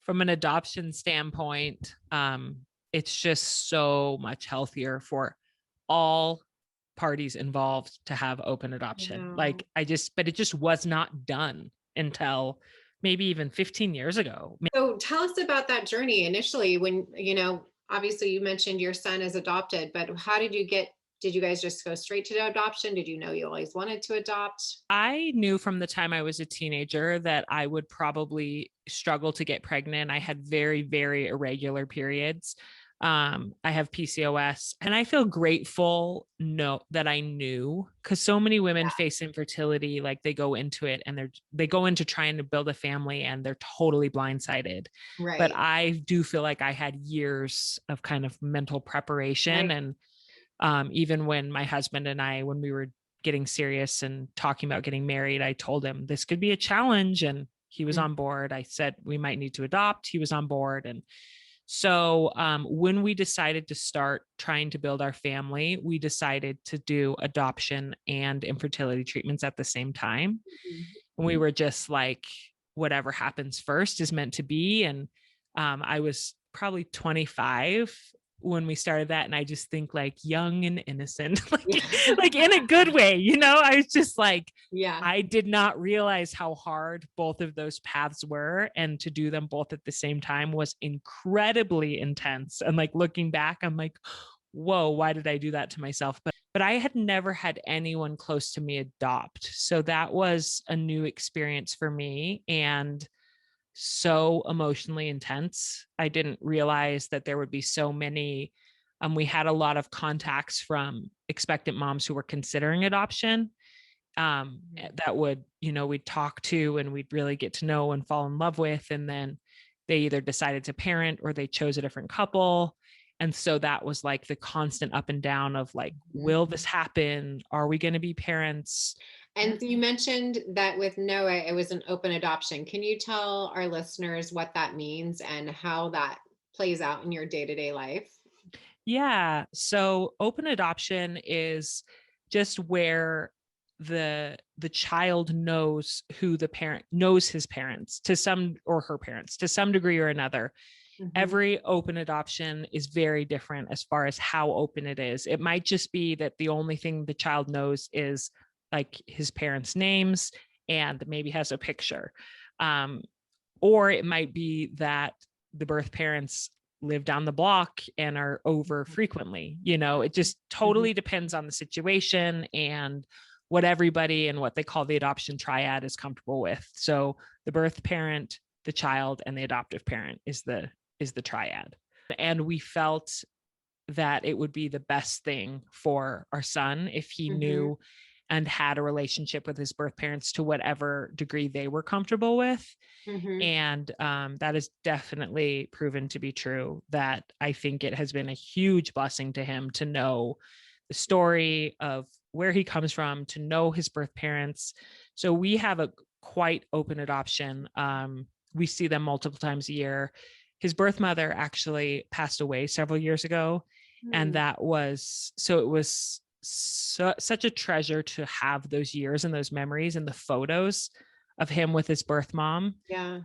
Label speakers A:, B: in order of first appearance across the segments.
A: from an adoption standpoint, it's just so much healthier for all parties involved to have open adoption.
B: Yeah.
A: But it just was not done until maybe even 15 years ago.
B: So tell us about that journey initially when, obviously you mentioned your son is adopted, but how did you guys just go straight to adoption? Did you know you always wanted to adopt?
A: I knew from the time I was a teenager that I would probably struggle to get pregnant. I had very, very irregular periods. I have PCOS, and I feel grateful that I knew, because so many women face infertility, like they go into it and they go into trying to build a family and they're totally blindsided. But
B: Right.
A: I do feel like I had years of kind of mental preparation.
B: Right.
A: And even when my husband and I, when we were getting serious and talking about getting married, I told him this could be a challenge, and he was on board. I said we might need to adopt. He was on board. And so when we decided to start trying to build our family, we decided to do adoption and infertility treatments at the same time. And we were just like, whatever happens first is meant to be. And I was probably 25 when we started that, and I just think like young and innocent,
B: Yeah.
A: like in a good way, I was just like,
B: Yeah.
A: I did not realize how hard both of those paths were, and to do them both at the same time was incredibly intense. And like looking back, I'm like, whoa, why did I do that to myself? But I had never had anyone close to me adopt, so that was a new experience for me, and so emotionally intense. I didn't realize that there would be so many. We had a lot of contacts from expectant moms who were considering adoption, that would, we'd talk to and we'd really get to know and fall in love with. And then they either decided to parent or they chose a different couple. And so that was like the constant up and down of like, will this happen? Are we going to be parents?
B: And you mentioned that with Noah, it was an open adoption. Can you tell our listeners what that means and how that plays out in your day-to-day life?
A: Yeah. So open adoption is just where the child knows who the parent knows his parents to some, or her parents to some degree or another.
B: Mhm.
A: Every open adoption is very different as far as how open it is. It might just be that the only thing the child knows is like his parents' names and maybe has a picture. Um, or it might be that the birth parents live down the block and are over frequently. It just
B: Mhm.
A: totally depends on the situation and what everybody and what they call the adoption triad is comfortable with. So the birth parent, the child, and the adoptive parent is the triad. And we felt that it would be the best thing for our son if he
B: Mhm.
A: knew and had a relationship with his birth parents to whatever degree they were comfortable with.
B: Mhm.
A: And that is definitely proven to be true. That I think it has been a huge blessing to him to know the story of where he comes from, to know his birth parents. So we have a quite open adoption. We see them multiple times a year. His birth mother actually passed away several years ago. And
B: Mm.
A: that was, so it was such a treasure to have those years and those memories and the photos of him with his birth mom.
B: Yeah.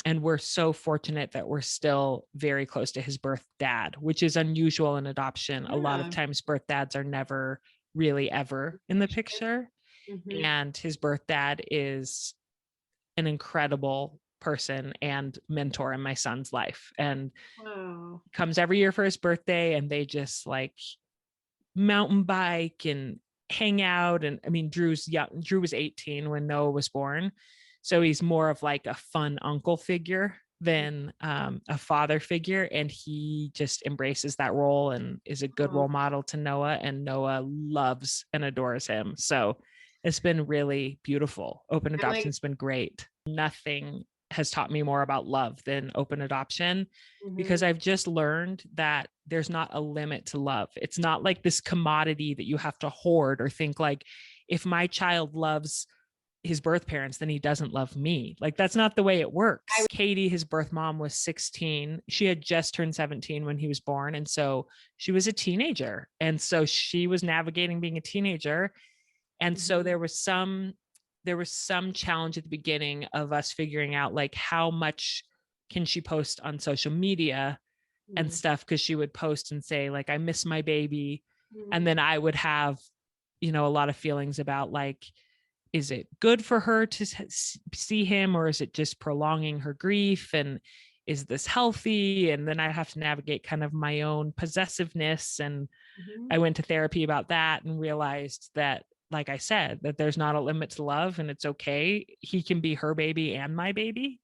A: And we're so fortunate that we're still very close to his birth dad, which is unusual in adoption. A lot of
B: Yeah.
A: times, birth dads are never really ever in the picture.
B: Mhm.
A: And his birth dad is an incredible person and mentor in my son's life, and
B: Wow.
A: comes every year for his birthday, and they just like mountain bike and hang out. And I mean, Drew's young. Drew was 18 when Noah was born. So he's more of like a fun uncle figure than a father figure. And he just embraces that role and is a good
B: Oh,
A: role model to Noah. And Noah loves and adores him. So it's been really beautiful. Open
B: and like,
A: adoption's been great. Nothing has taught me more about love than open adoption, because
B: mhm.
A: I've just learned that there's not a limit to love. It's not like this commodity that you have to hoard or think like, if my child loves his birth parents, then he doesn't love me. Like, that's not the way it
B: I,
A: works. Katie, his birth mom, was 16. She had just turned 17 when he was born. And so she was a teenager. And so she was navigating being a teenager. And so
B: mhm.
A: there was some challenge at the beginning of us figuring out like how much can she post on social media and
B: Mm,
A: stuff, because she would post and say like, I miss my baby. And
B: mhm,
A: then I would have, a lot of feelings about like, is it good for her to see him, or is it just prolonging her grief, and is this healthy? And then I have to navigate kind of my own possessiveness. And
B: mhm.
A: I went to therapy about that and realized that, like I said, that there's not a limit to love, and it's okay. He can be her baby and my baby.